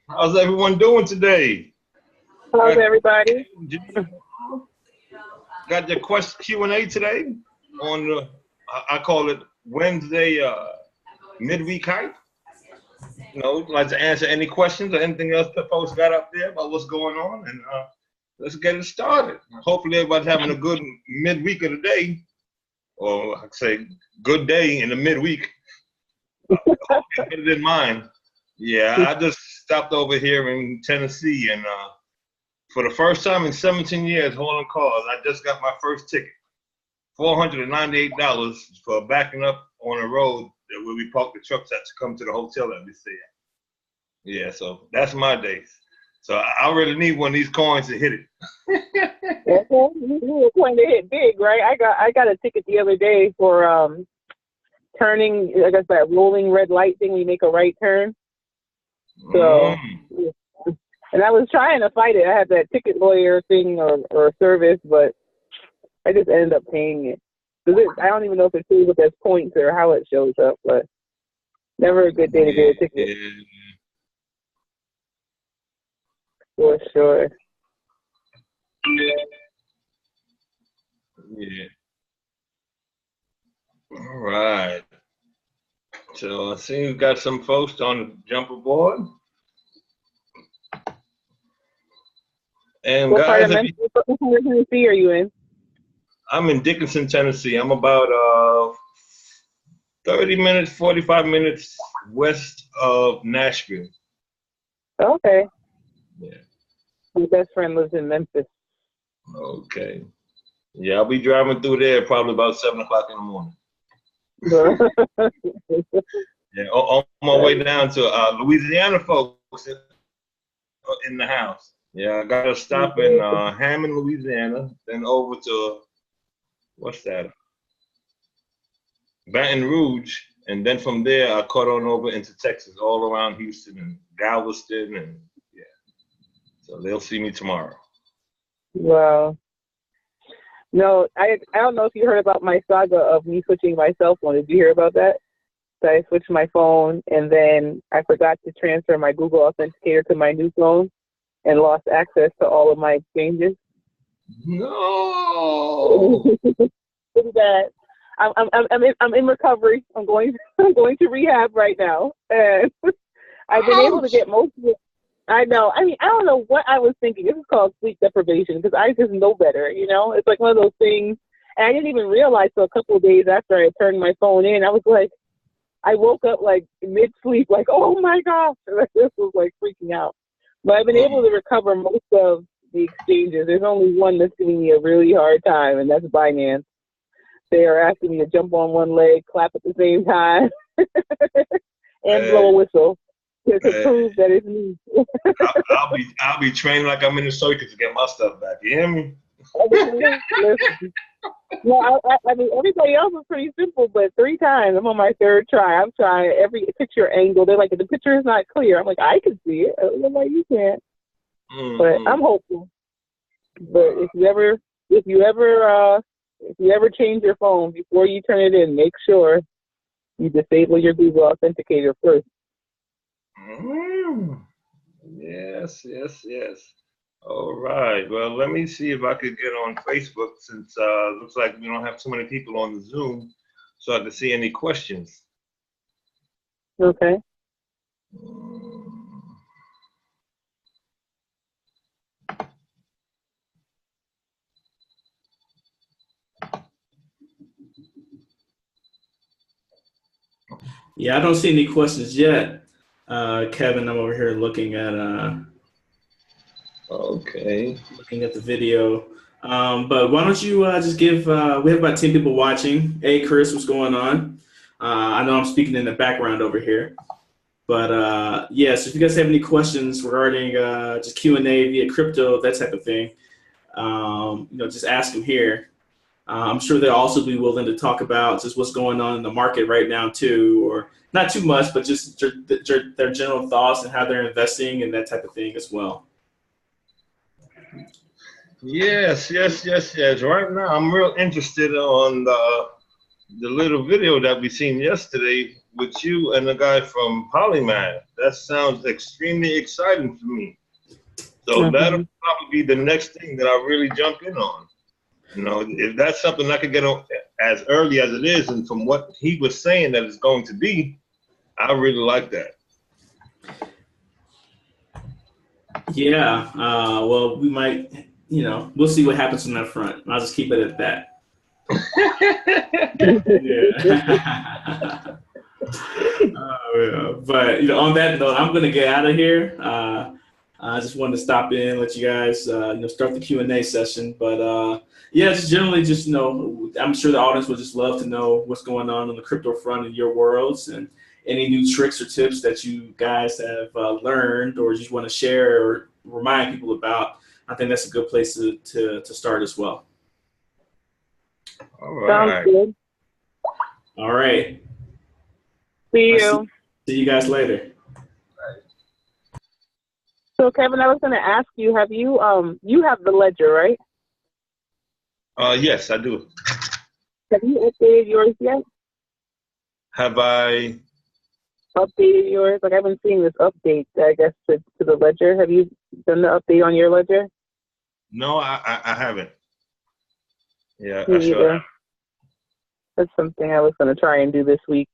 How's everyone doing today? How's everybody? Got your question Q&A today on the, I call it Wednesday midweek hype. Like to answer any questions or anything else that folks got up there about what's going on, and let's get it started. Hopefully everybody's having a good midweek of the day, or I say good day in the midweek. Get it in mind. Yeah, I just stopped over here in Tennessee, and for the first time in 17 years hauling cars, I just got my first ticket. $498 for backing up on a road where we park the trucks at to come to the hotel that we stay at. Yeah, so that's my day. So I really need one of these coins to hit it. You're going to hit big, right? I got a ticket the other day for turning, I guess that rolling red light thing. We make a right turn. So, and I was trying to fight it. I had that ticket lawyer thing or service, but I just ended up paying it. I don't even know if it shows up as points or how it shows up, but never a good day to get a ticket. For sure. Yeah. All right. So I see we've got some folks on the jump aboard. And what guys, part of Tennessee are you in? I'm in Dickinson, Tennessee. I'm about 30 minutes, 45 minutes west of Nashville. Okay. Yeah. My best friend lives in Memphis. Okay. Yeah, I'll be driving through there probably about 7 o'clock in the morning. Yeah, on my way down to Louisiana folks in the house. Yeah, I got to stop in Hammond, Louisiana, then over to, what's that? Baton Rouge, and then from there I caught on over into Texas, all around Houston and Galveston, and yeah. So they'll see me tomorrow. Wow. No, I don't know if you heard about my saga of me switching my cell phone. Did you hear about that? So I switched my phone, and then I forgot to transfer my Google Authenticator to my new phone and lost access to all of my exchanges. No. It's bad. I'm in recovery. I'm going to rehab right now, and I've been able to get most of it. I know. I mean, I don't know what I was thinking. This is called sleep deprivation because I just know better. It's like one of those things. And I didn't even realize till a couple of days after I turned my phone in. I was like, I woke up like mid-sleep, like, oh my gosh, this was like freaking out. But I've been able to recover most of the exchanges. There's only one that's giving me a really hard time, and that's Binance. They are asking me to jump on one leg, clap at the same time, and blow a whistle to prove that it's me. I'll be training like I'm in the circus to get my stuff back. You hear me? Well, I mean, everybody else is pretty simple, but 3 times. I'm on my 3rd try. I'm trying every picture angle. They're like, the picture is not clear. I'm like, I can see it. I'm like, you can't. But I'm hopeful. But if you ever change your phone before you turn it in, make sure you disable your Google Authenticator first. Yes. All right. Well, let me see if I could get on Facebook since it looks like we don't have too many people on the Zoom, so I can see any questions. Okay. Yeah, I don't see any questions yet. Kevin, I'm over here looking at looking at the video. But why don't you just give, we have about 10 people watching. Hey, Chris, what's going on? I know I'm speaking in the background over here. But yeah, so if you guys have any questions regarding just Q&A via crypto, that type of thing, just ask them here. I'm sure they'll also be willing to talk about just what's going on in the market right now too, or not too much, but just their general thoughts and how they're investing and that type of thing as well. Yes. Right now, I'm real interested on the little video that we seen yesterday with you and the guy from Polymath. That sounds extremely exciting to me. So that'll probably be the next thing that I really jump in on. You know, if that's something I could get on as early as it is, and from what he was saying that it's going to be, I really like that. Yeah. Well, we might, we'll see what happens on that front. I'll just keep it at that. Yeah. Yeah. But on that note, I'm gonna get out of here. I just wanted to stop in, let you guys, start the Q&A session. But yeah, just generally, I'm sure the audience would just love to know what's going on the crypto front in your worlds, and any new tricks or tips that you guys have learned or just want to share or remind people about. I think that's a good place to start as well. All right. Sounds good. All right. See you. See you guys later. So Kevin, I was going to ask you, have you have the ledger, right? Yes, I do. Have you updated yours yet? Have I Updated yours? Like, I've been seeing this update, I guess, to the ledger. Have you done the update on your ledger? No, I haven't. Yeah, Me I sure either. have. That's something I was going to try and do this week.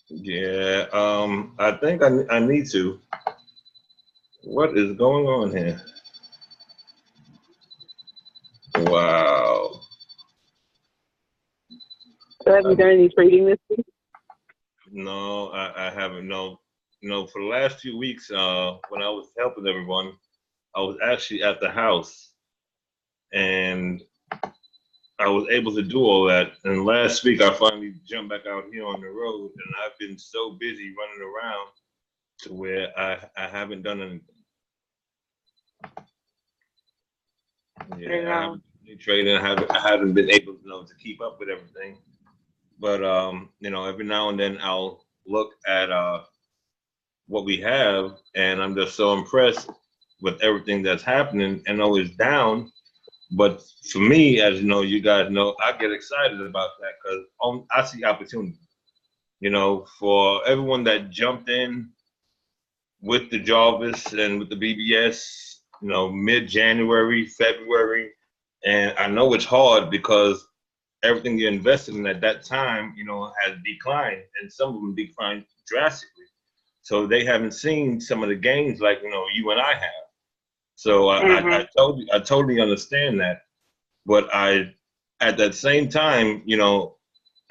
Yeah, I think I need to. What is going on here? Wow. So have you done any trading this week? No, I haven't. No, for the last few weeks, when I was helping everyone, I was actually at the house, and I was able to do all that. And last week, I finally jumped back out here on the road, and I've been so busy running around to where I haven't done anything. Yeah, I haven't done any trading. I haven't been able, to keep up with everything. But every now and then I'll look at what we have, and I'm just so impressed with everything that's happening. I know it's down, but for me, as you guys know, I get excited about that because I see opportunity. For everyone that jumped in with the Jarvis and with the BBS, mid-January, February, and I know it's hard because everything you invested in at that time, has declined, and some of them declined drastically. So they haven't seen some of the gains like you and I have. So I totally understand that, but at that same time,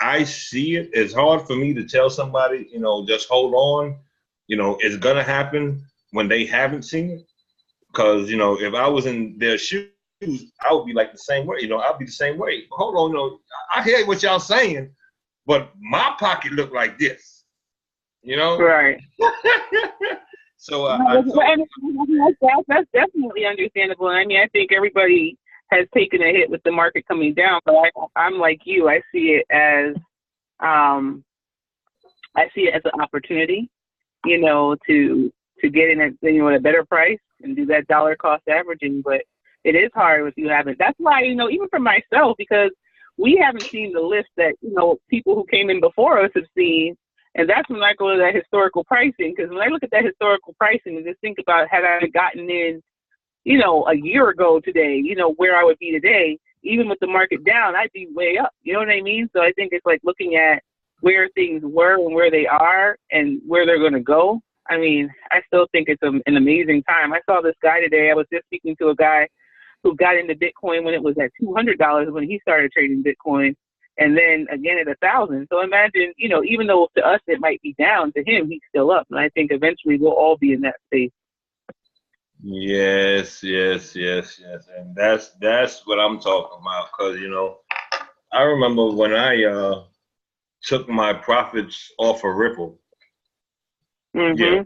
I see it. It's hard for me to tell somebody, just hold on. It's gonna happen when they haven't seen it. Because if I was in their shoes, I would be like the same way. I'd be the same way. Hold on, I hear what y'all saying, but my pocket look like this. Right. So that's definitely understandable. I mean, I think everybody has taken a hit with the market coming down, but I'm like you. I see it as an opportunity, to get in at at a better price and do that dollar cost averaging. But it is hard if you haven't. That's why even for myself, because we haven't seen the list that people who came in before us have seen. And that's when I go to that historical pricing, because when I look at that historical pricing and just think about had I gotten in, a year ago today, where I would be today, even with the market down, I'd be way up. You know what I mean? So I think it's like looking at where things were and where they are and where they're going to go. I mean, I still think it's an amazing time. I saw this guy today. I was just speaking to a guy who got into Bitcoin when it was at $200 when he started trading Bitcoin. And then again at 1,000. So imagine, even though to us it might be down, to him he's still up. And I think eventually we'll all be in that space. Yes. And that's what I'm talking about. Because, I remember when I took my profits off of Ripple. Mm-hmm.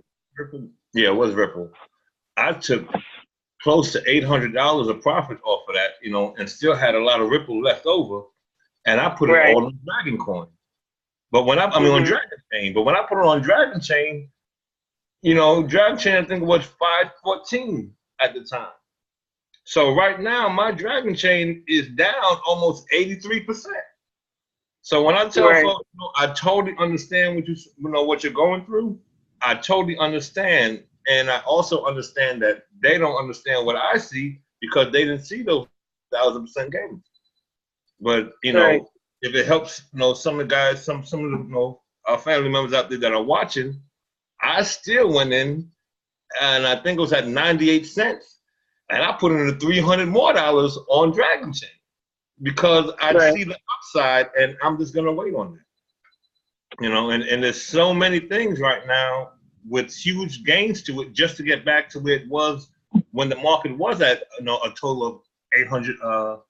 Yeah, it was Ripple. I took close to $800 of profit off of that, and still had a lot of Ripple left over. And I put it all on Dragon Coin. But when on Dragon Chain. But when I put it on Dragon Chain, Dragon Chain, I think it was 514 at the time. So right now, my Dragon Chain is down almost 83%. So when I tell Right. folks, I totally understand what you're going through. I totally understand, and I also understand that they don't understand what I see because they didn't see those 1,000% games. But Right. if it helps, some of the guys, some of the our family members out there that are watching, I still went in, and I think it was at 98 cents, and I put in the $300 more on Dragon Chain because I Right. see the upside, and I'm just gonna wait on that. And there's so many things right now with huge gains to it just to get back to where it was when the market was at a total of 800 what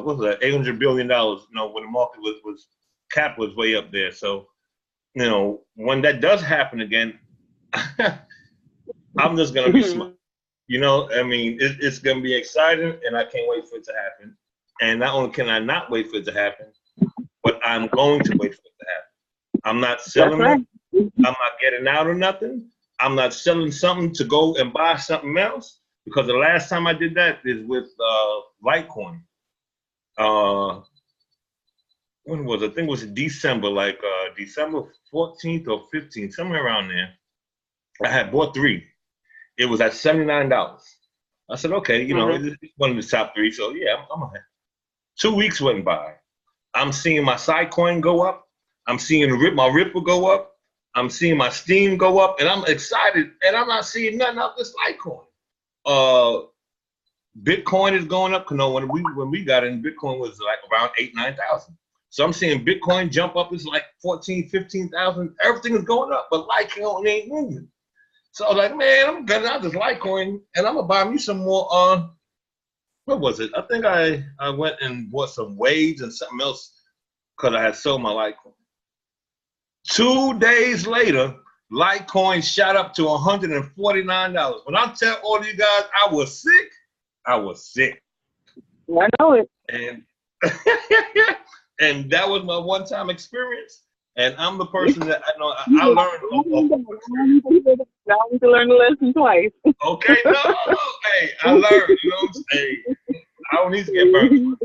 was that, $800 billion, when the market was cap was way up there. So when that does happen again, I'm just gonna be smart. It's gonna be exciting, and I can't wait for it to happen. And not only can I not wait for it to happen, but I'm going to wait for it to happen. I'm not selling That's right. it. I'm not getting out of nothing. I'm not selling something to go and buy something else, because the last time I did that is with Litecoin. When was it? I think it was December, like December 14th or 15th, somewhere around there. I had bought 3. It was at $79. I said, okay, it's one of the top 3, so yeah, I'm ahead. 2 weeks went by. I'm seeing my Sidecoin go up. I'm seeing my Ripple go up. I'm seeing my Steam go up, and I'm excited, and I'm not seeing nothing of this Litecoin. Bitcoin is going up. When we got in, Bitcoin was like around 8,000-9,000. So I'm seeing Bitcoin jump up. It's like 14,000, 15,000. Everything is going up, but Litecoin ain't moving. So I was like, man, I'm gutting out this Litecoin, and I'm gonna buy me some more. What was it? I think I went and bought some Waves and something else because I had sold my Litecoin. 2 days later, Litecoin shot up to $149. When I tell all of you guys I was sick, I was sick. I know it. And and that was my one-time experience. And I'm the person that I learned. Now we can learn the lesson twice. Okay, no, hey, I learned. Hey, I don't need to get burned.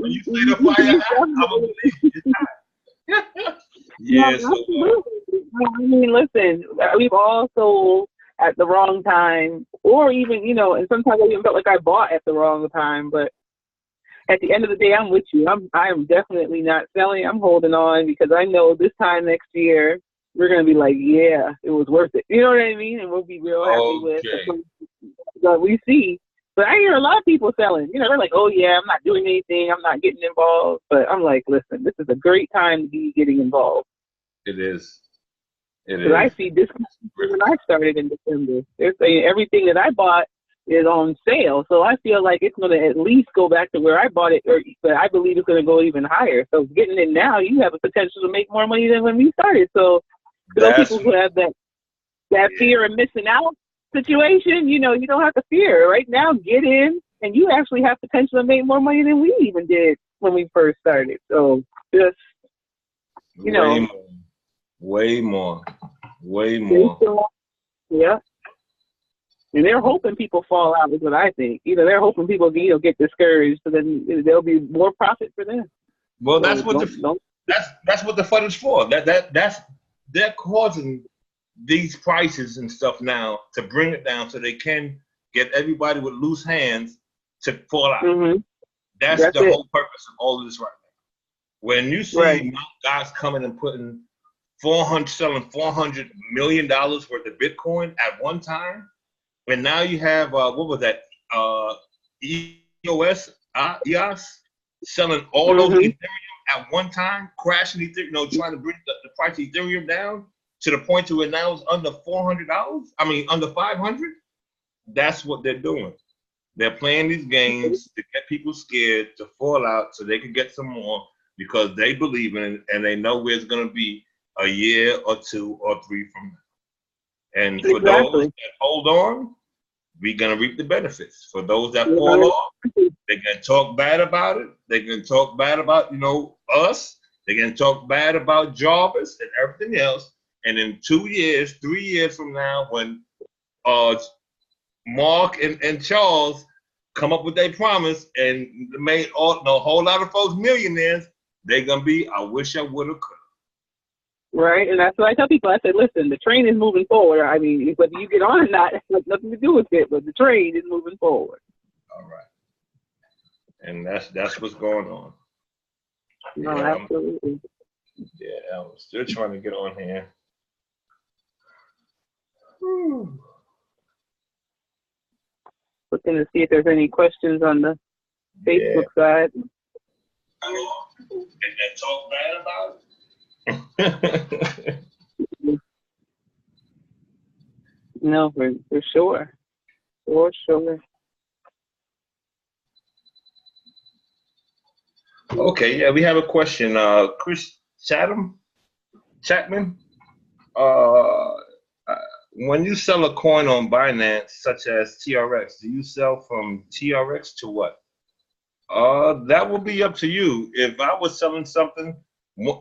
When you say the fire, I will believe it's hot. Yeah, I mean, listen, we've all sold at the wrong time, or even, and sometimes I even felt like I bought at the wrong time. But at the end of the day, I'm with you. I am definitely not selling. I'm holding on because I know this time next year we're gonna be like, yeah, it was worth it. You know what I mean? And we'll be real happy with what we see. But I hear a lot of people selling. They're like, oh yeah, I'm not doing anything. I'm not getting involved. But I'm like, listen, this is a great time to be getting involved. It is. Because I see this when I started in December. They're saying everything that I bought is on sale. So I feel like it's going to at least go back to where I bought it, but I believe it's going to go even higher. So getting it now, you have a potential to make more money than when we started. So for those people who have that fear of missing out situation, you don't have to fear. Right now, get in, and you actually have potential to make more money than we even did when we first started. So just, way more. Yeah. And they're hoping people fall out is what I think. They're hoping people get discouraged, so then there'll be more profit for them. Well, that's what the FUD is for. They're causing these prices and stuff now to bring it down so they can get everybody with loose hands to fall out. Mm-hmm. That's the whole purpose of all of this right now. When you see guys coming and putting selling $400 million worth of Bitcoin at one time, and now you have what was that? EOS selling all those Ethereum at one time, crashing Ethereum, trying to bring the price of Ethereum down to the point to where now it's under $400. I mean, under 500. That's what they're doing. They're playing these games to get people scared to fall out so they can get some more because they believe in it and they know where it's going to be a year or 2 or 3 from now. And for those that hold on, we're going to reap the benefits. For those that fall off, they can talk bad about it. They can talk bad about, us. They can talk bad about Jarvis and everything else. And in 2 years, 3 years from now, when Mark and Charles come up with their promise and made a whole lot of folks millionaires, they're gonna be, I wish I would have could. Right, and that's what I tell people. I said, listen, the train is moving forward. I mean, whether you get on or not, it has nothing to do with it, but the train is moving forward. All right. And that's what's going on. No, Yeah, absolutely. I'm still trying to get on here. Whew. Looking to see if there's any questions on the Facebook side. And talk bad about it. No, for sure. For sure. Okay, yeah, we have a question. Chris Chapman. When you sell a coin on Binance, such as TRX, do you sell from TRX to what? That will be up to you. If I was selling something,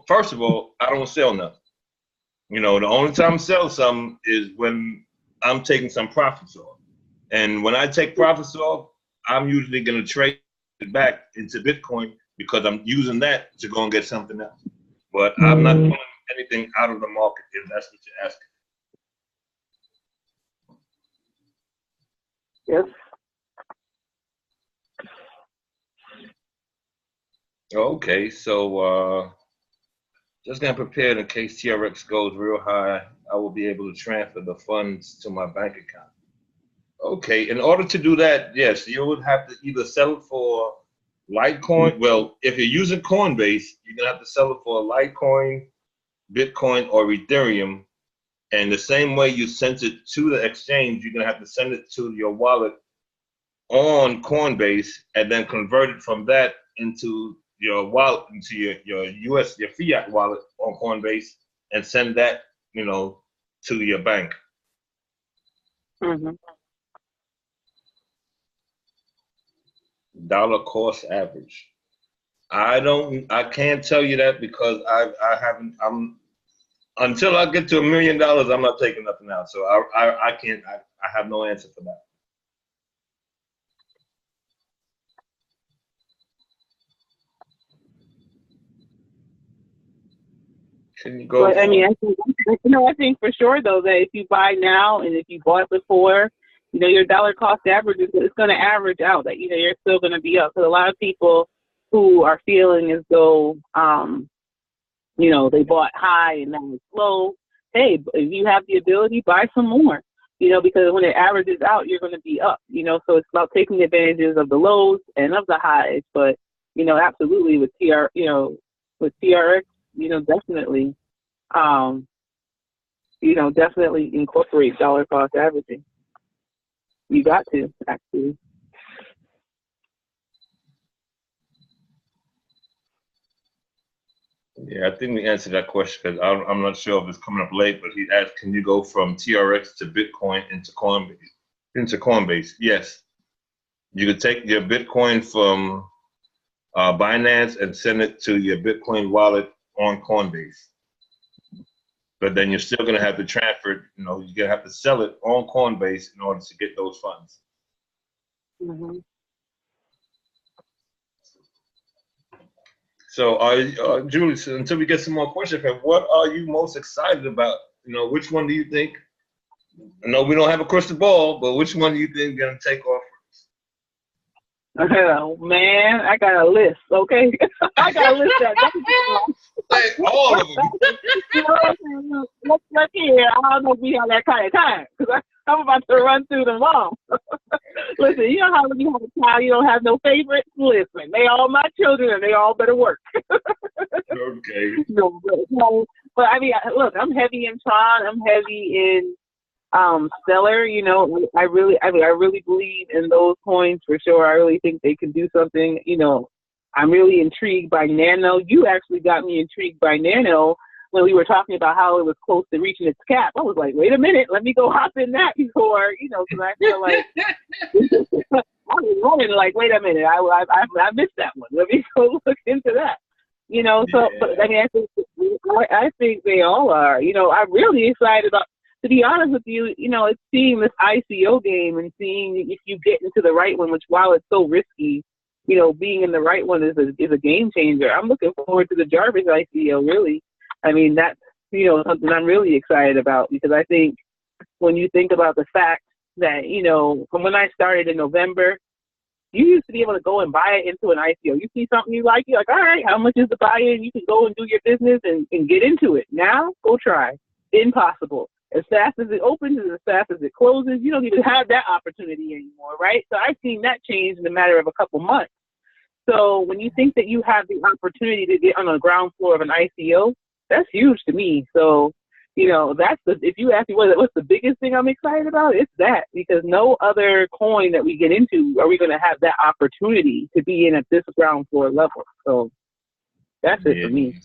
first of all, I don't sell nothing. You know, the only time I sell something is when I'm taking some profits off. And when I take profits off, I'm usually going to trade it back into Bitcoin because I'm using that to go and get something else. But I'm not pulling anything out of the market, if that's what you're asking. Yes. Okay, so just gonna prepare in case TRX goes real high, I will be able to transfer the funds to my bank account. Okay, in order to do that, yes, you would have to either sell it for Litecoin. Well, if you're using Coinbase, you're gonna have to sell it for Litecoin, Bitcoin, or Ethereum. And the same way you sent it to the exchange, you're gonna have to send it to your wallet on Coinbase and then convert it from that into your wallet, into your fiat wallet on Coinbase, and send that, to your bank. Mm-hmm. Dollar cost average. I can't tell you that because until I get to $1 million, I'm not taking nothing out. So I can't, I have no answer for that. Can you go? But I mean, I think for sure though that if you buy now and if you bought before, your dollar cost average is going to average out. That you're still going to be up. Because a lot of people who are feeling as though they bought high and now it's low. Hey, if you have the ability, buy some more. Because when it averages out, you're going to be up. So it's about taking advantages of the lows and of the highs. But absolutely with TRX. Definitely, definitely incorporate dollar cost averaging. You got to, actually. Yeah, I think we answered that question because I'm not sure if it's coming up late, but he asked, can you go from TRX to Bitcoin into Coinbase? Yes. You could take your Bitcoin from Binance and send it to your Bitcoin wallet on Coinbase. But then you're still going to have to transfer it, you're going to have to sell it on Coinbase in order to get those funds. Mm-hmm. So, Julie, so until we get some more questions, what are you most excited about? Which one do you think? I know we don't have a crystal ball, but which one do you think is going to take off? Oh, man, I got a list, okay? I got a list All of them. Look here, I don't know if we have that kind of time, because I'm about to run through them all. Listen, you know how when you have a child, you don't have no favorites? Listen, they all my children, and they all better work. Okay. But I mean, look, I'm heavy in Tron. I'm heavy in Stellar. I really believe in those coins for sure. I really think they can do something. I'm really intrigued by Nano. You actually got me intrigued by Nano when we were talking about how it was close to reaching its cap. I was like, wait a minute, let me go hop in that before, because I feel like I was running like, wait a minute, I missed that one. Let me go look into that. So, but I mean, I think they all are. I'm really excited about to be honest with you, it's seeing this ICO game and seeing if you get into the right one, which while it's so risky, being in the right one is a game changer. I'm looking forward to the Jarvis ICO, really. I mean, that's, something I'm really excited about, because I think when you think about the fact that, from when I started in November, you used to be able to go and buy it into an ICO. You see something you like, you're like, all right, how much is the buy-in? You can go and do your business and get into it. Now, go try. Impossible. As fast as it opens and as fast as it closes, you don't even have that opportunity anymore, right? So I've seen that change in a matter of a couple months. So when you think that you have the opportunity to get on the ground floor of an ICO, that's huge to me. So, if you ask me what's the biggest thing I'm excited about, it's that, because no other coin that we get into are we going to have that opportunity to be in at this ground floor level. So that's it for me.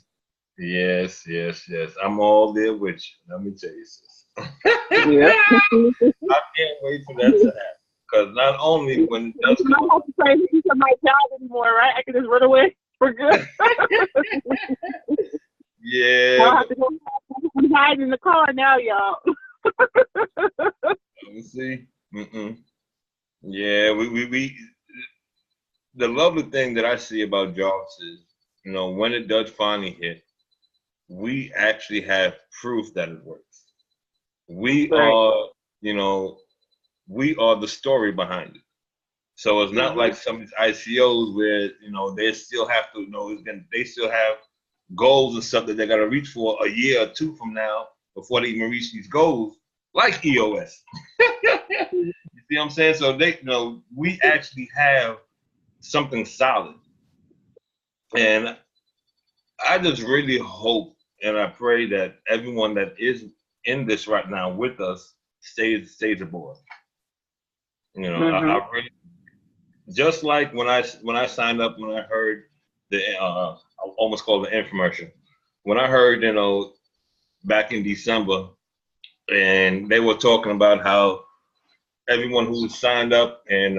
Yes. I'm all there with you. Let me tell you, sis. Yeah. I can't wait for that to happen. Because not only when it does come, I don't have to try to do my job anymore, right? I can just run away for good. Yeah. I don't have to go hide in the car now, y'all. Let me see. Yeah, we the lovely thing that I see about Jarvis is, when it does finally hit, we actually have proof that it works. We are, we are the story behind it. So it's not like some of these ICOs where, they still have to, they still have goals and stuff that they got to reach for a year or two from now before they even reach these goals, like EOS. You see what I'm saying? So we actually have something solid. And I just really hope and I pray that everyone that is in this right now with us stays aboard. I really, just like when I signed up, when I heard the I almost called it an infomercial. When I heard, back in December, and they were talking about how everyone who signed up and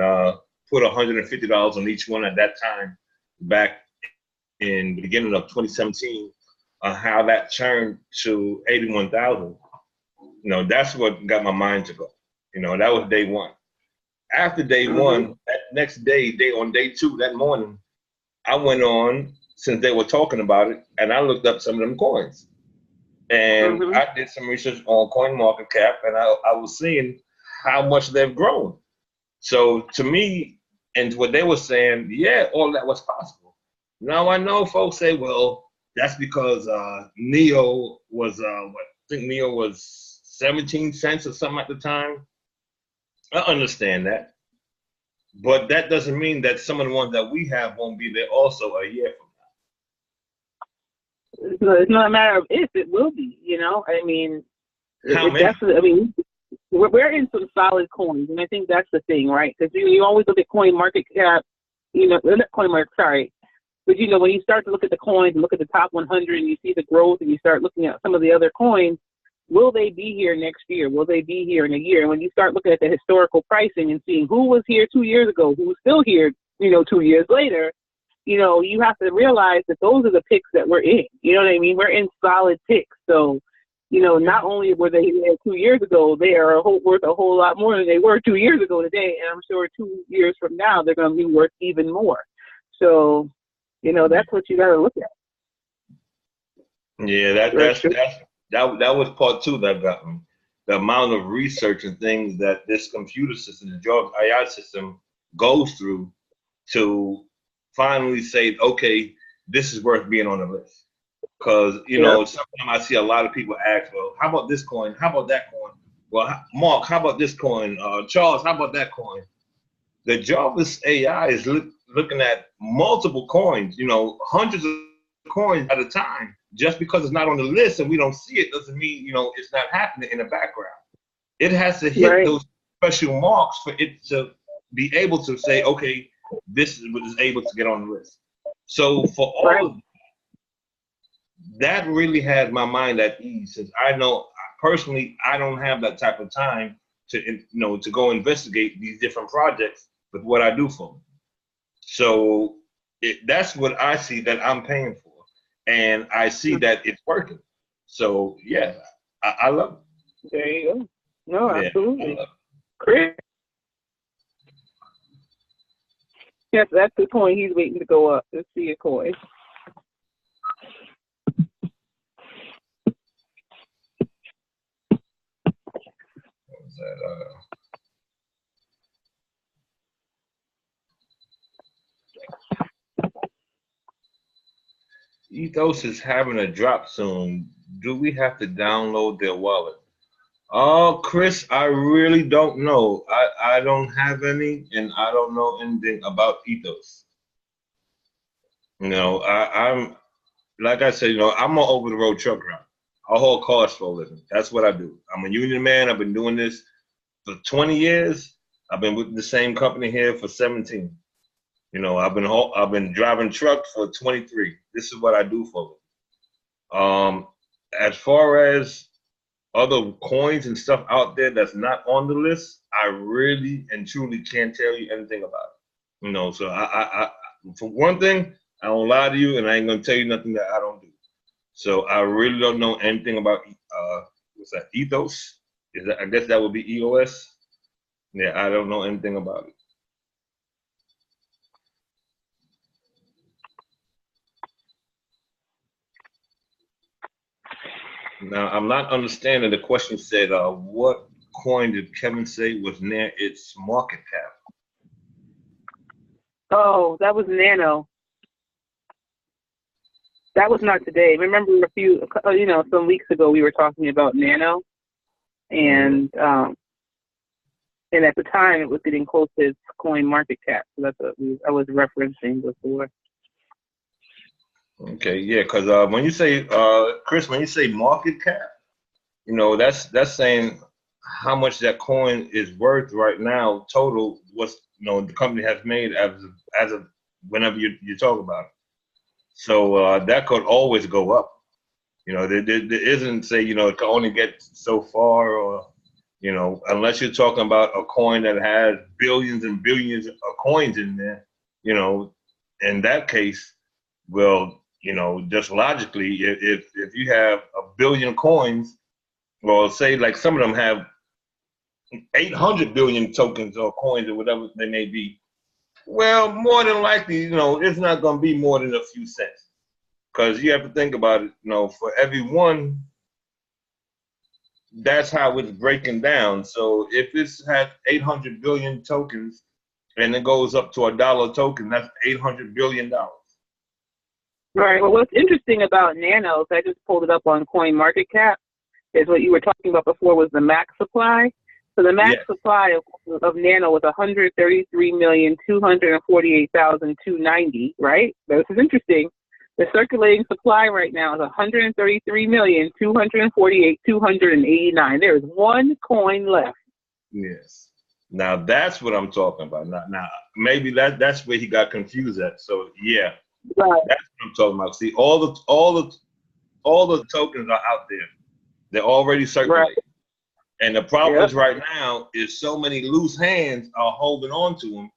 put $150 on each one at that time, back in the beginning of 2017, how that turned to 81,000. That's what got my mind to go. That was day one. After day one, that next day, on day two, that morning, I went on, since they were talking about it, and I looked up some of them coins. And I did some research on CoinMarketCap, and I was seeing how much they've grown. So to me, and what they were saying, yeah, all that was possible. Now I know folks say, well, that's because Neo was, I think Neo was 17 cents or something at the time. I understand that. But that doesn't mean that some of the ones that we have won't be there also a year from now. It's not a matter of if, it will be, I mean, How many? Definitely, I mean, we're in some solid coins, and I think that's the thing, right? Because you always look at CoinMarketCap, not CoinMarket, sorry. But, when you start to look at the coins and look at the top 100 and you see the growth and you start looking at some of the other coins, will they be here next year? Will they be here in a year? And when you start looking at the historical pricing and seeing who was here 2 years ago, who's still here, 2 years later, you have to realize that those are the picks that we're in. You know what I mean? We're in solid picks. So, not only were they there 2 years ago, they are worth a whole lot more than they were 2 years ago today. And I'm sure 2 years from now, they're going to be worth even more. So, that's what you got to look at. Yeah, that was part two that got me. The amount of research and things that this computer system, the Jarvis AI system, goes through to finally say, okay, this is worth being on the list. Because, sometimes I see a lot of people ask, well, how about this coin? How about that coin? Well, Mark, how about this coin? Charles, how about that coin? The Jarvis AI is looking at multiple coins, hundreds of coins at a time. Just because it's not on the list and we don't see it doesn't mean, it's not happening in the background. It has to hit those special marks for it to be able to say, okay, this is what is able to get on the list. So for all of that really has my mind at ease, since I know personally I don't have that type of time to to go investigate these different projects with what I do for them. So that's what I see that I'm paying for, and I see that it's working. So yeah, I love it. There you go. No, Yeah. absolutely. Chris. Yes, that's the coin he's waiting to go up. Let's see a coin. What was that? Ethos is having a drop soon. Do we have to download their wallet? Oh, Chris, I really don't know. I don't have any, and I don't know anything about Ethos. I'm like I said, I'm an over the road truck driver. I haul cars for a living. That's what I do. I'm a union man. I've been doing this for 20 years. I've been with the same company here for 17. I've been driving trucks for 23. This is what I do for a living. As far as other coins and stuff out there that's not on the list, I really and truly can't tell you anything about it. So I for one thing, I don't lie to you, and I ain't gonna tell you nothing that I don't do. So I really don't know anything about what's that? Ethos? Is that? I guess that would be EOS. Yeah, I don't know anything about it. Now, I'm not understanding the question. Said, what coin did Kevin say was near its market cap? Oh, that was Nano. That was not today. Remember some weeks ago we were talking about Nano, and at the time it was getting close to its coin market cap. So that's what I was referencing before. Okay, yeah, because when you say, Chris, when you say market cap, that's saying how much that coin is worth right now, total, what's, the company has made as of whenever you talk about it. So that could always go up. There isn't, say, it can only get so far, or, unless you're talking about a coin that has billions and billions of coins in there, in that case, well, just logically, if you have a billion coins, well, say like some of them have 800 billion tokens or coins or whatever they may be, well, more than likely, it's not going to be more than a few cents. Because you have to think about it, for every one, that's how it's breaking down. So if it's had 800 billion tokens and it goes up to $1 token, that's $800 billion. Right. Well, what's interesting about Nanos, I just pulled it up on Coin Market Cap, is what you were talking about before was the max supply. So the max supply of Nano was 133,248,290, right? This is interesting. The circulating supply right now is 133,248,289. There is one coin left. Yes. Now that's what I'm talking about. Now maybe that's where he got confused at. So yeah, right. That's what I'm talking about. See, all the tokens are out there. They're already circulating. Right. And the problem is right now is so many loose hands are holding on to them,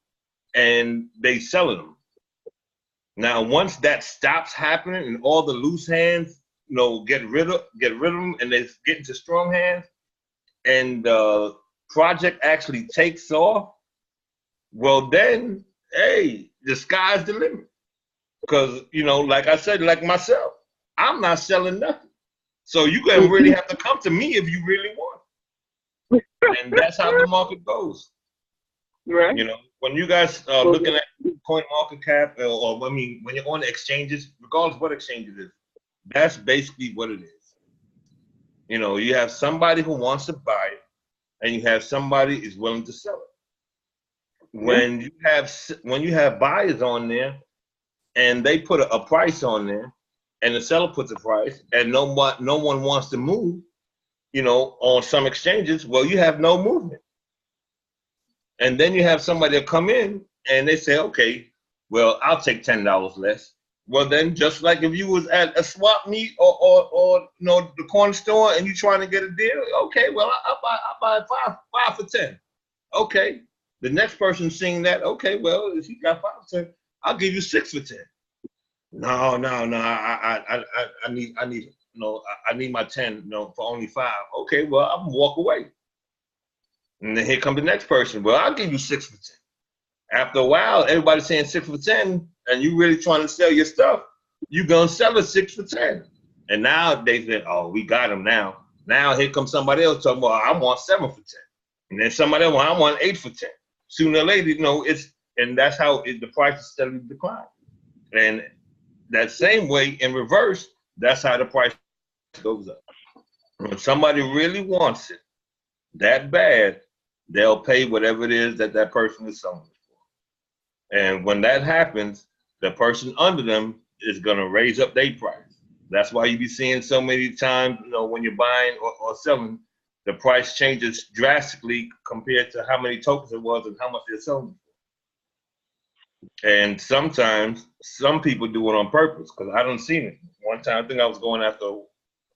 and they selling them. Now, once that stops happening and all the loose hands, get rid of them, and they get into strong hands, and the project actually takes off, well then, hey, the sky's the limit. Because, like I said, like myself, I'm not selling nothing. So you're going to really have to come to me if you really want. And that's how the market goes. Right. When you guys are looking at coin market cap, or when you're on the exchanges, regardless of what exchange it is, that's basically what it is. You have somebody who wants to buy it, and you have somebody is willing to sell it. When you have buyers on there, and they put a price on there, and the seller puts a price, and no one wants to move, on some exchanges, well, you have no movement. And then you have somebody that come in and they say, okay, well, I'll take $10 less. Well, then just like if you was at a swap meet or the corner store and you trying to get a deal, okay, well, I'll buy five for 10. Okay. The next person seeing that, okay, well, if you got 5 for 10, I'll give you 6 for 10. No, I need I need my 10, for only 5. Okay, well, I'm gonna walk away. And then here comes the next person. Well, I'll give you 6 for 10. After a while, everybody's saying 6 for 10, and you really trying to sell your stuff, you're gonna sell it 6 for 10. And now they say, oh, we got him now. Now here comes somebody else talking about, I want 7 for 10. And then somebody else, I want 8 for 10. Sooner or later, and that's how the price is steadily declining. And that same way in reverse, that's how the price goes up. When somebody really wants it that bad, they'll pay whatever it is that person is selling it for. And when that happens, the person under them is going to raise up their price. That's why you be seeing so many times, when you're buying or selling, the price changes drastically compared to how many tokens it was and how much they're selling for. And sometimes some people do it on purpose, because I done seen it. One time, I think I was going after,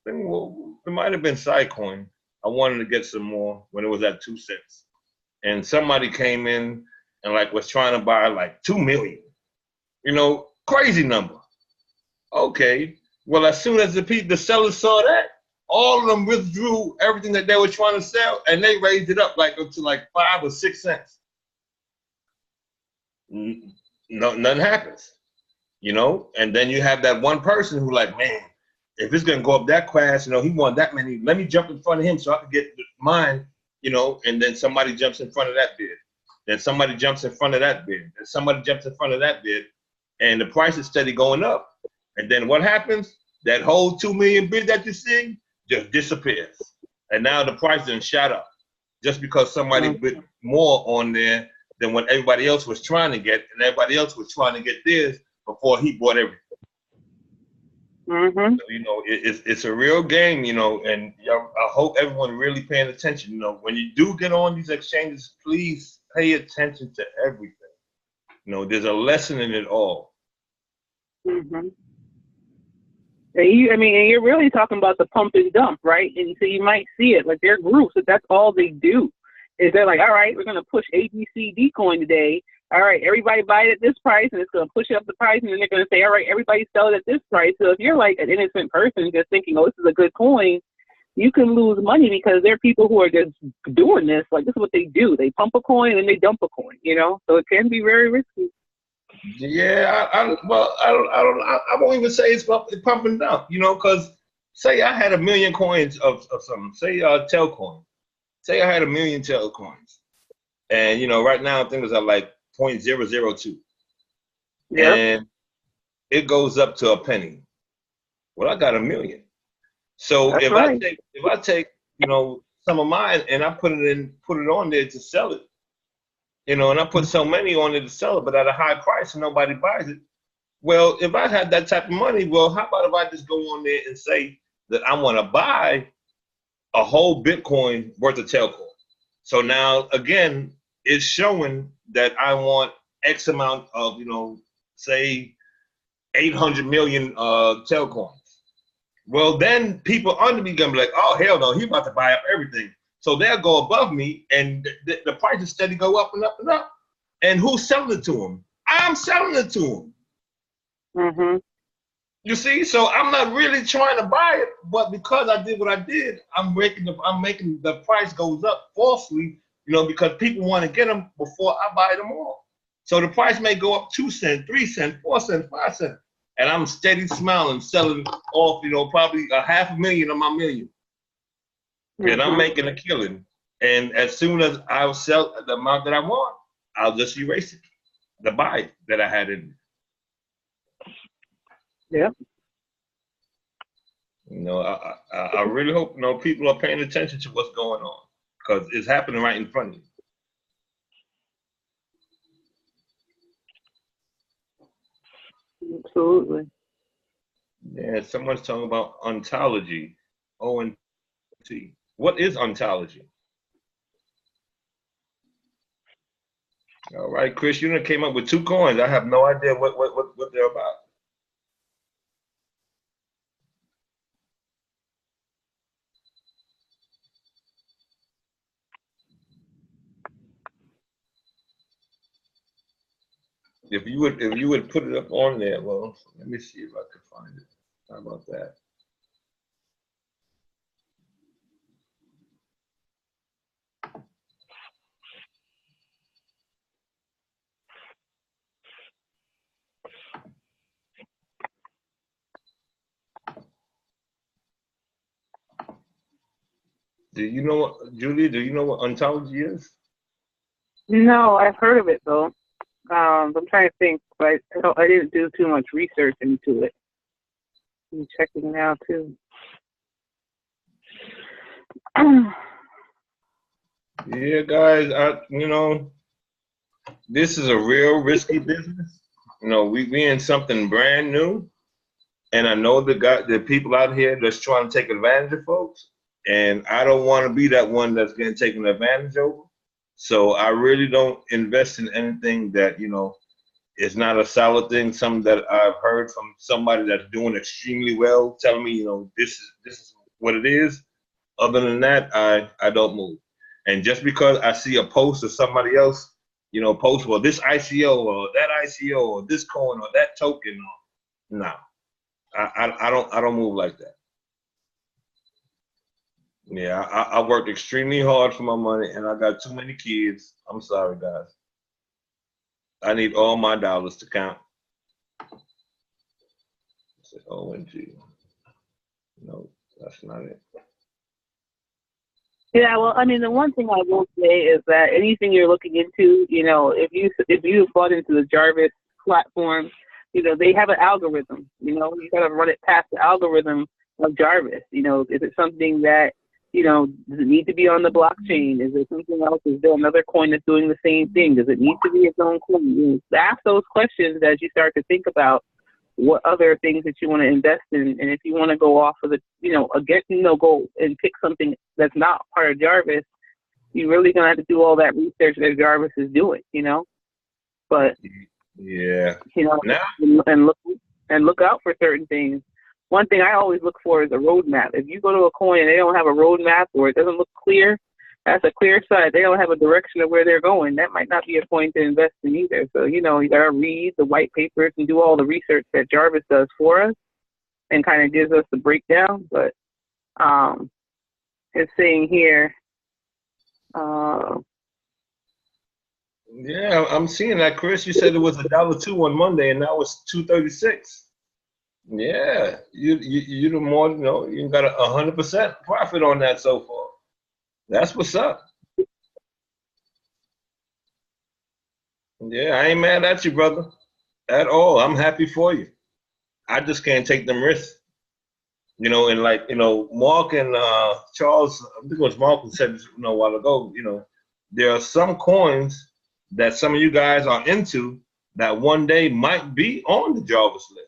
it might have been Sitecoin. I wanted to get some more when it was at 2 cents. And somebody came in and was trying to buy 2 million. Crazy number. Okay. Well, as soon as the sellers saw that, all of them withdrew everything that they were trying to sell, and they raised it up up to 5 or 6 cents. Nothing happens, And then you have that one person who man, if it's gonna go up that fast, he won that many. Let me jump in front of him so I can get mine, And then somebody jumps in front of that bid. Then somebody jumps in front of that bid. And somebody jumps in front of that bid, and the price is steady going up. And then what happens? That whole 2 million bid that you see just disappears. And now the price done shot up just because somebody bid more on there than what everybody else was trying to get, and everybody else was trying to get theirs before he bought everything. Mm-hmm. So, it's a real game, and I hope everyone really paying attention. When you do get on these exchanges, please pay attention to everything. There's a lesson in it all. Mm-hmm. And you're really talking about the pump and dump, right? And so you might see it, their groups, that's all they do. Is they're all right, we're going to push ABCD coin today. All right, everybody buy it at this price, and it's going to push up the price, and then they're going to say, all right, everybody sell it at this price. So if you're an innocent person just thinking, oh, this is a good coin, you can lose money because there are people who are just doing this. This is what they do. They pump a coin and they dump a coin, So it can be very risky. Yeah, I won't even say it's pump and dump, because say I had 1 million coins of something, say Telcoin. Say I had 1 million Telcoins, and right now I think it's at 0.002, and it goes up to a penny. Well, I got 1 million. So That's if right. I take some of mine and I put it on there to sell it, and I put so many on there to sell it, but at a high price and nobody buys it. Well, if I had that type of money, well, how about if I just go on there and say that I want to buy a whole Bitcoin worth of Telcoin? So now, again, it's showing that I want X amount of, say 800 million Telcoins. Well, then people under me gonna be like, oh, hell no, he about to buy up everything. So they'll go above me, and the prices steady go up and up and up. And who's selling it to them? I'm selling it to them. Mm-hmm. You see, so I'm not really trying to buy it, but because I did what I did, I'm making the price goes up falsely, because people want to get them before I buy them all. So the price may go up 2 cents, 3 cents, 4 cents, 5 cents, and I'm steady smiling, selling off, probably 500,000 of my million. And I'm making a killing. And as soon as I sell the amount that I want, I'll just erase it, the buy that I had in. Yeah. I really hope people are paying attention to what's going on, because it's happening right in front of you. Absolutely. Yeah, someone's talking about ontology. ONT. What is ontology? All right, Chris, you came up with 2 coins. I have no idea what they're about. If you would put it up on there, well, let me see if I could find it. How about that? Do you know what, Julia? Do you know what ontology is? No, I've heard of it though. I'm trying to think, but I didn't do too much research into it. I'm checking now too. Yeah, guys. This is a real risky business. We in something brand new, and I know the people out here that's trying to take advantage of folks, and I don't want to be that one that's getting taken advantage over. So I really don't invest in anything that is not a solid thing. Something that I've heard from somebody that's doing extremely well, telling me this is what it is. Other than that, I don't move. And just because I see a post of somebody else, post, well, this ICO or that ICO or this coin or that token, no, I don't move like that. Yeah, I worked extremely hard for my money, and I got too many kids. I'm sorry, guys. I need all my dollars to count. OMG. No, that's not it. Yeah, well, I mean, the one thing I will say is that anything you're looking into, if you bought into the Jarvis platform, they have an algorithm. You got to run it past the algorithm of Jarvis. Is it something that does it need to be on the blockchain? Is it something else? Is there another coin that's doing the same thing? Does it need to be its own coin? Ask those questions as you start to think about what other things that you want to invest in. And if you want to go off of go and pick something that's not part of Jarvis, you're really going to have to do all that research that Jarvis is doing, But, yeah, and look out for certain things. One thing I always look for is a roadmap. If you go to a coin and they don't have a roadmap or it doesn't look clear, that's a clear sign. They don't have a direction of where they're going. That might not be a point to invest in either. So, you got to read the white papers and do all the research that Jarvis does for us and kind of gives us the breakdown. But it's saying here. Yeah, I'm seeing that, Chris. You said it was $1.02 on Monday, and now it's $2.36. Yeah, you the more you got 100% profit on that so far. That's what's up. Yeah, I ain't mad at you, brother, at all. I'm happy for you. I just can't take them risks. And Mark and Charles, I think it was Mark who said this a while ago, there are some coins that some of you guys are into that one day might be on the Jarvis list.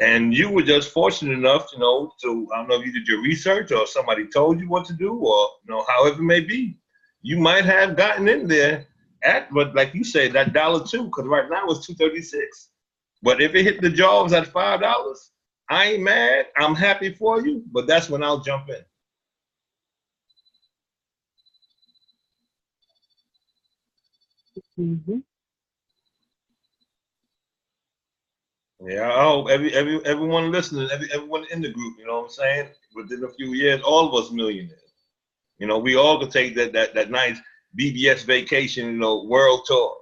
And you were just fortunate enough, to, I don't know if you did your research or somebody told you what to do or, however it may be. You might have gotten in there but like you said, that $1.02, because right now it's $2.36. But if it hit the Jarvis at $5, I ain't mad. I'm happy for you, but that's when I'll jump Mm-hmm. Yeah, I hope everyone listening, everyone in the group, you know what I'm saying? Within a few years, all of us millionaires. We all could take that nice BBS vacation, world tour.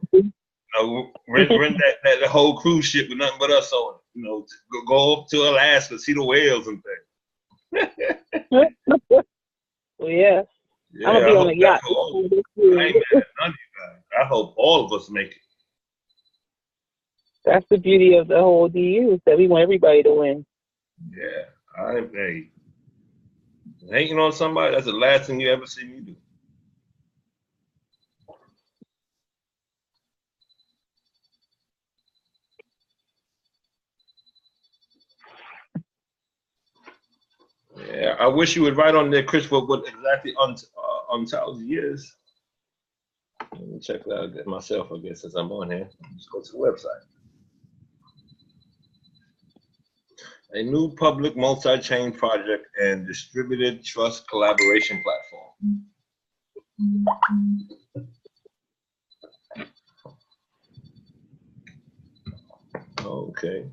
Rent that whole cruise ship with nothing but us on it. To go up to Alaska, see the whales and things. Well, yeah. Yeah, I'm gonna be on a yacht. I ain't mad at none of you guys. I hope all of us make it. That's the beauty of the whole DU, is that we want everybody to win. Yeah, hey, hating on somebody, that's the last thing you ever see me do. Yeah, I wish you would write on there, Chris, what exactly ontology is. Let me check that out myself, I guess, since I'm on here. Let's go to the website. A new public multi-chain project and distributed trust collaboration platform. Okay.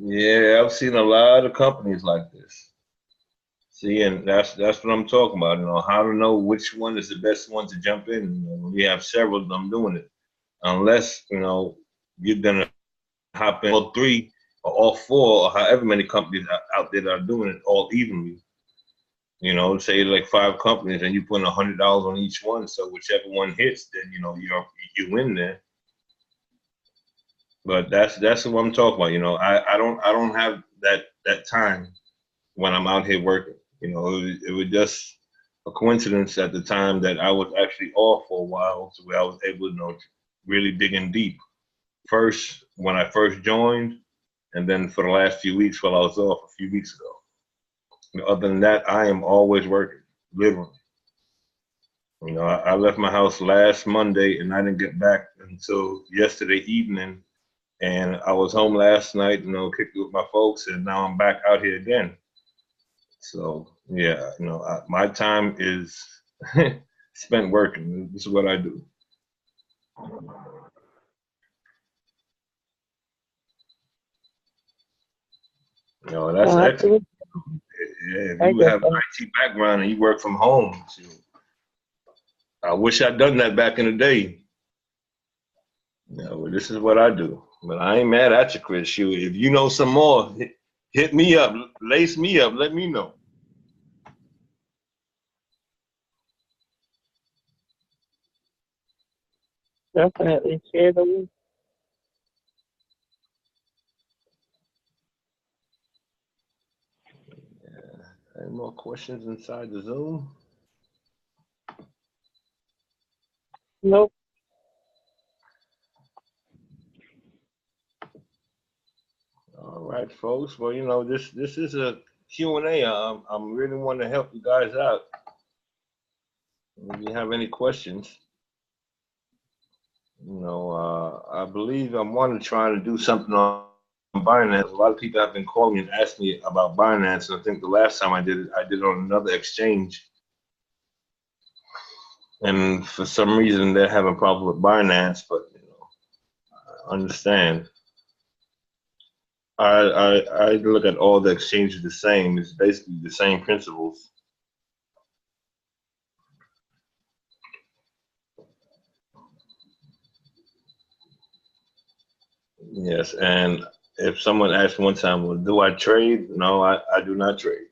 Yeah, I've seen a lot of companies like this. See, and that's what I'm talking about. You know, how to know which one is the best one to jump in. You know, we have several of them doing it. Unless, you're gonna hop in all three or all four or however many companies out there that are doing it all evenly. You know, say like five companies and you put $100 on each one. So whichever one hits, then you win there. But that's what I'm talking about. I don't have that time when I'm out here working. It was just a coincidence at the time that I was actually off for a while, so where I was able to really dig in deep. First, when I first joined, and then for the last few weeks while I was off a few weeks ago. Other than that, I am always working, literally. I left my house last Monday and I didn't get back until yesterday evening. And I was home last night, kicked it with my folks, and now I'm back out here again. So yeah, my time is spent working. This is what I do. That's Oh, excellent. absolutely. Yeah, if I you guess have an so. IT background and you work from home, I wish I'd done that back in the day. Well, this is what I do. But I ain't mad at you, Chris. Shoot, if you know some more, hit me up, lace me up, let me know. Definitely share the link. Any more questions inside the Zoom? Nope. All right, folks. Well, this is a Q&A. I'm really want to help you guys out. If you have any questions, I believe I'm wanting to try to do something on Binance. A lot of people have been calling and asking me about Binance, and I think the last time I did it on another exchange. And for some reason, they're having a problem with Binance, but I understand. I look at all the exchanges the same. It's basically the same principles. Yes, and if someone asked one time, well, do I trade? No, I do not trade.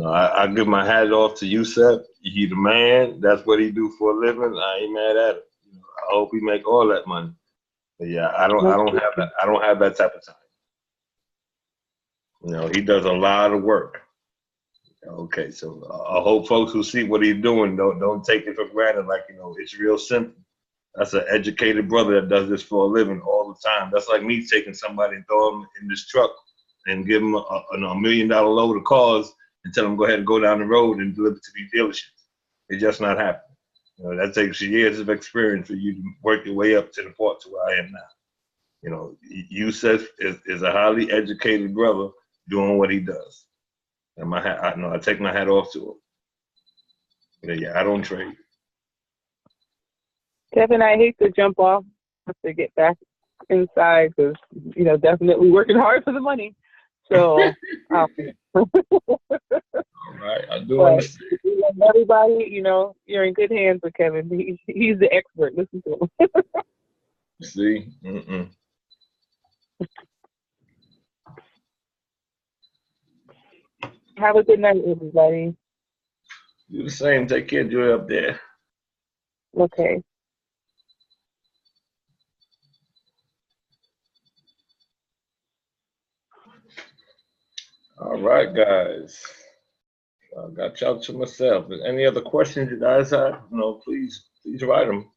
I give my hat off to Yusef. He the man. That's what he do for a living. I ain't mad at him. I hope he make all that money. But yeah, I don't have that. I don't have that type of time. He does a lot of work. Okay, so I hope folks who see what he's doing don't take it for granted. Like it's real simple. That's an educated brother that does this for a living all the time. That's like me taking somebody and throw them in this truck and give them a $1 million load of cars and tell them go ahead and go down the road and deliver to these dealerships. It's just not happening. That takes years of experience for you to work your way up to the point to where I am now. Yusef is a highly educated brother doing what he does. And I take my hat off to him. Yeah, I don't trade. Kevin, I hate to jump off to get back inside because, definitely working hard for the money. So, All right, I do but understand. everybody, you're in good hands with Kevin. He's the expert. Listen to him. See? Have a good night, everybody. You the same. Take care, Joy, up there. Okay. All right, guys. I got y'all to myself. Any other questions you guys have? Please write them.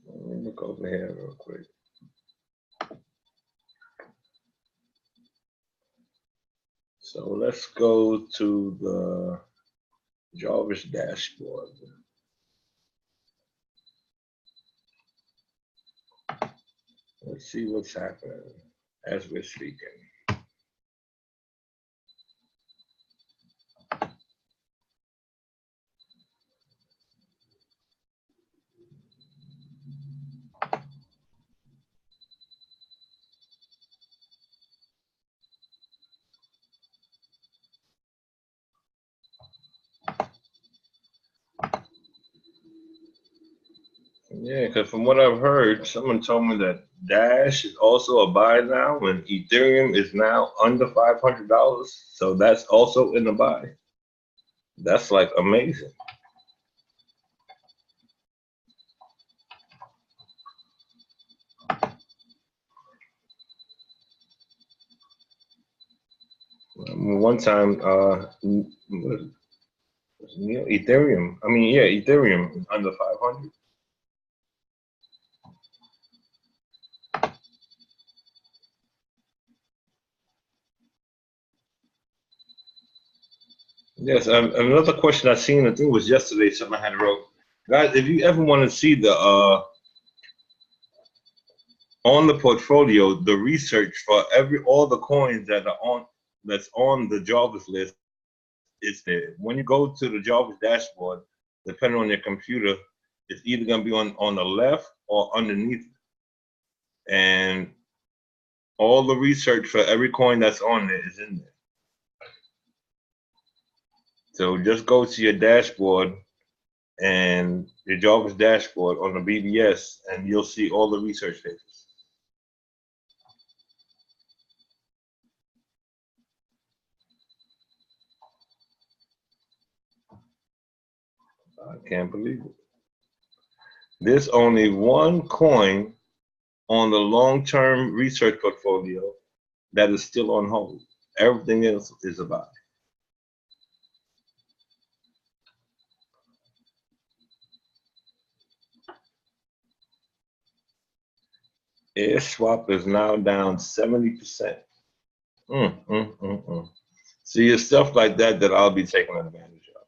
Let me look over here real quick. So let's go to the Jarvis dashboard. Let's see what's happening as we're speaking. Yeah, because from what I've heard, someone told me that Dash is also a buy now, and Ethereum is now under $500. So that's also in the buy. That's like amazing. One time, Ethereum. I mean, yeah, Ethereum is under 500. Yes, another question I seen, I think it was yesterday, something I had wrote. Guys, if you ever want to see the on the portfolio, the research for all the coins that are on that's on the Jarvis list, it's there. When you go to the Jarvis dashboard, depending on your computer, it's either gonna be on the left or underneath. And all the research for every coin that's on there is in there. So just go to your dashboard and your Jarvis dashboard on the BBS, and you'll see all the research pages. I can't believe it. There's only one coin on the long-term research portfolio that is still on hold. Everything else is a buy. Air swap is now down 70%. Mm, mm, mm, mm. See, it's stuff like that that I'll be taking advantage of.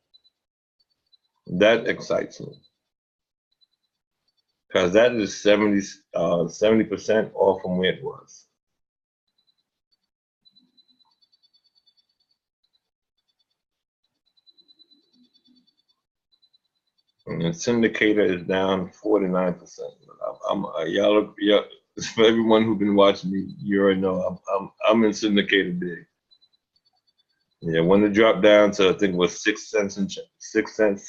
That excites me because that is 70% off from where it was. And the syndicator is down 49%. Y'all, for everyone who's been watching me, you already know I'm in syndicated big. Yeah, when it dropped down to I think it was 6 cents and 6 cents,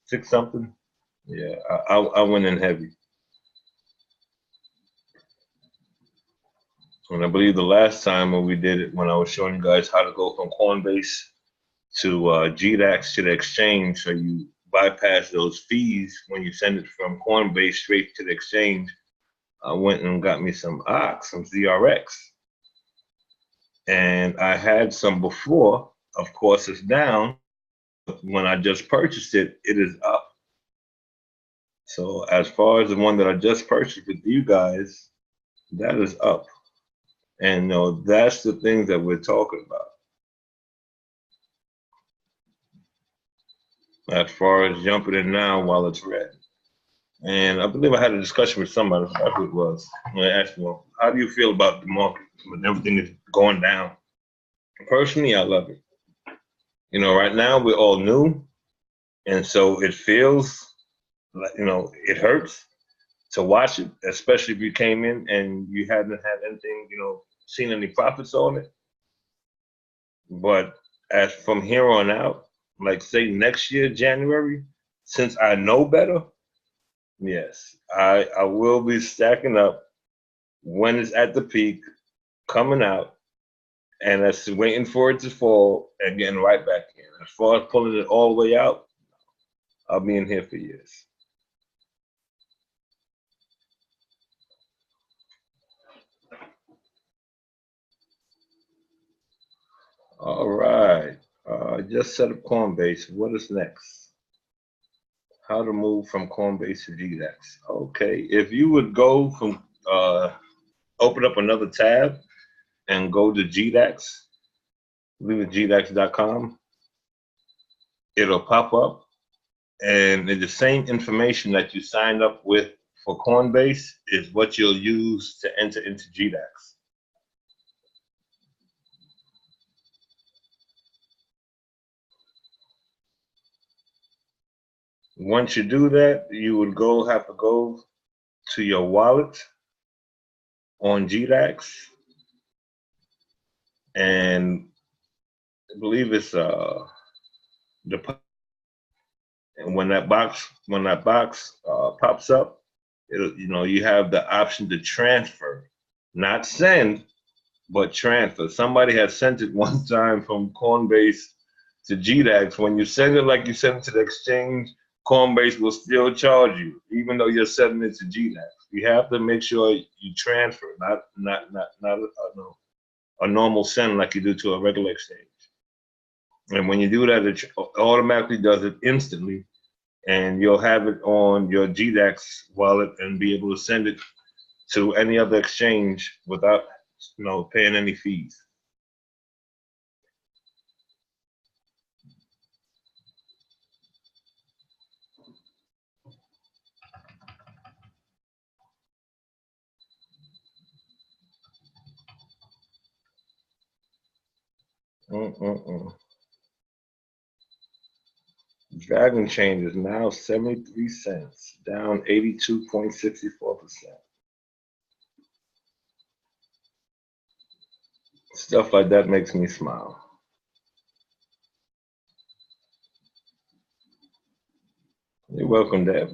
six something. Yeah, I went in heavy. And I believe the last time when we did it, when I was showing you guys how to go from Coinbase to GDAX to the exchange, so you bypass those fees when you send it from Coinbase straight to the exchange. I went and got me some OX, some ZRX, and I had some before. Of course, it's down. When I just purchased it, it is up. So as far as the one that I just purchased with you guys, that is up. And that's the things that we're talking about. As far as jumping in now while it's red. And I believe I had a discussion with somebody, I forgot who it was. And I asked them, how do you feel about the market when everything is going down? Personally, I love it. Right now we're all new. And so it feels like, it hurts to watch it, especially if you came in and you hadn't had anything, seen any profits on it. But as from here on out, like say next year, January, since I know better, yes, I will be stacking up when it's at the peak, coming out, and that's waiting for it to fall and getting right back in. As far as pulling it all the way out, I'll be in here for years. All right. Just set up Coinbase. What is next? How to move from Coinbase to GDAX. Okay. If you would go from, open up another tab and go to GDAX, leave it GDAX.com. It'll pop up and the same information that you signed up with for Coinbase is what you'll use to enter into GDAX. Once you do that, you would have to go to your wallet on GDAX, and I believe it's the, and when that box pops up, you have the option to transfer, not send, but transfer. Somebody had sent it one time from Coinbase to GDAX. When you send it like you send it to the exchange, Coinbase will still charge you, even though you're sending it to GDAX. You have to make sure you transfer, not a normal send like you do to a regular exchange. And when you do that, it automatically does it instantly, and you'll have it on your GDAX wallet and be able to send it to any other exchange without paying any fees. Dragon Chain is now 73 cents, down 82.64%. Stuff like that makes me smile. You're welcome, Deb.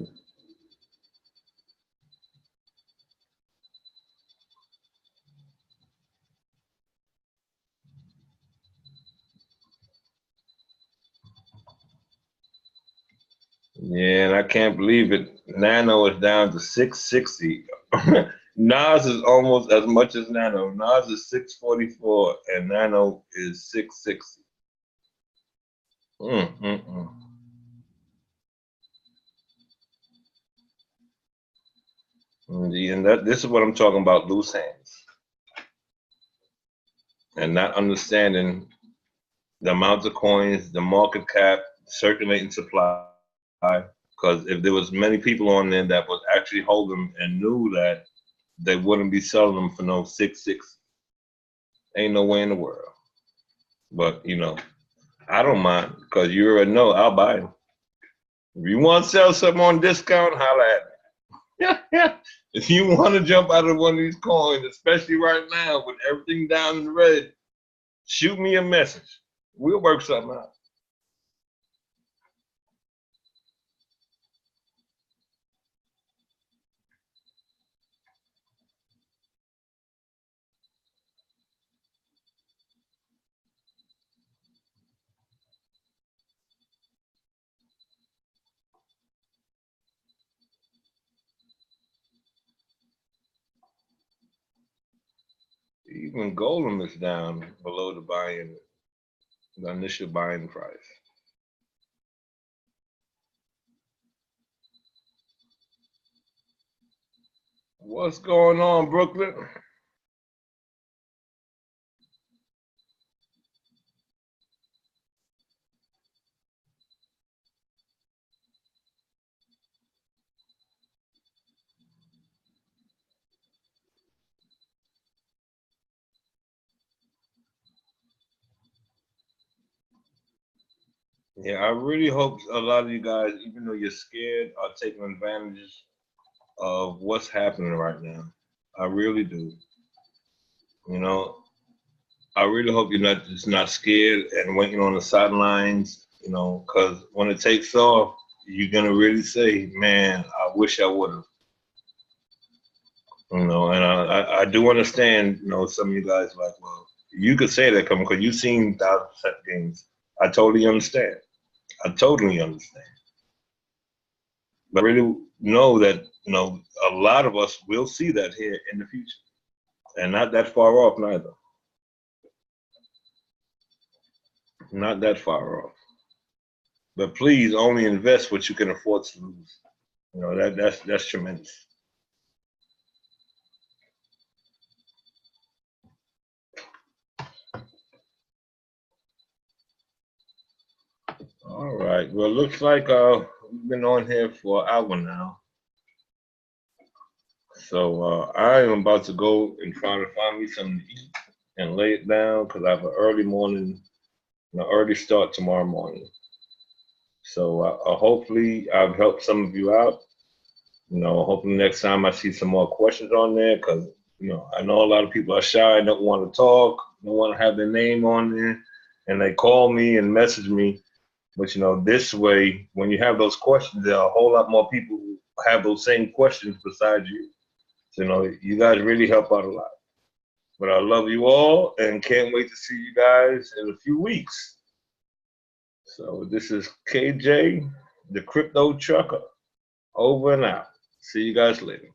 Yeah, and I can't believe it. Nano is down to 660. Nas is almost as much as Nano. Nas is 644 and Nano is 660. And this is what I'm talking about, loose hands. And not understanding the amount of coins, the market cap, circulating supply. Because if there was many people on there that would actually hold them and knew that, they wouldn't be selling them for no 660. Ain't no way in the world. But I don't mind, because you already know I'll buy them. If you want to sell something on discount, holla at me. If you want to jump out of one of these coins, especially right now with everything down in the red, shoot me a message. We'll work something out. Even Golem is down below the initial buying price. What's going on, Brooklyn? Yeah, I really hope a lot of you guys, even though you're scared, are taking advantage of what's happening right now. I really do. I really hope you're not scared and waiting on the sidelines, because when it takes off, you're gonna really say, man, I wish I would have. And I do understand, some of you guys are like, well, you could say that coming because you've seen 1,000% games. I totally understand. I totally understand. But I really know that, a lot of us will see that here in the future. And not that far off neither. Not that far off. But please only invest what you can afford to lose. That's tremendous. All right. Well, looks like we've been on here for an hour now. So I am about to go and try to find me something to eat and lay it down because I have an early morning, an early start tomorrow morning. So hopefully I've helped some of you out. Hopefully next time I see some more questions on there because, I know a lot of people are shy, don't want to talk, don't want to have their name on there, and they call me and message me. But, this way, when you have those questions, there are a whole lot more people who have those same questions beside you. So, you know, you guys really help out a lot. But I love you all and can't wait to see you guys in a few weeks. So this is KJ, the Crypto Trucker, over and out. See you guys later.